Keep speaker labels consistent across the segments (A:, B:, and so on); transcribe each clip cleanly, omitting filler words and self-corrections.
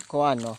A: Kawan no.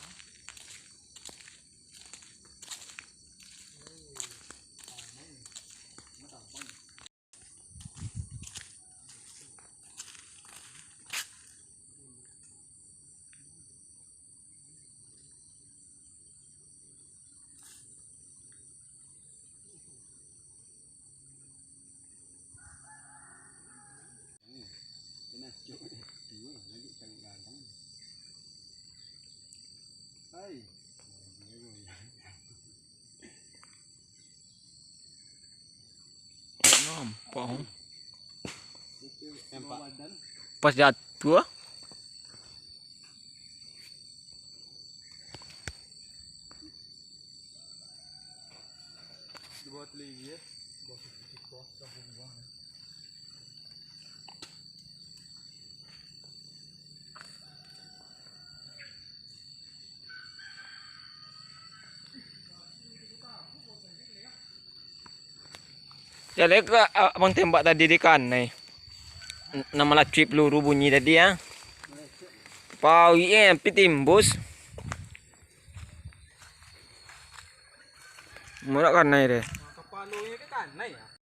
A: Nampak. Pas jatuh.
B: Buat lagi ya.
A: Ya lek abang tembak tadi di kan nih. Nama lacip peluru bunyi tadi ya. Pau tapi timbus. Murah kan naik deh.
B: Kepala ni kan naik ya.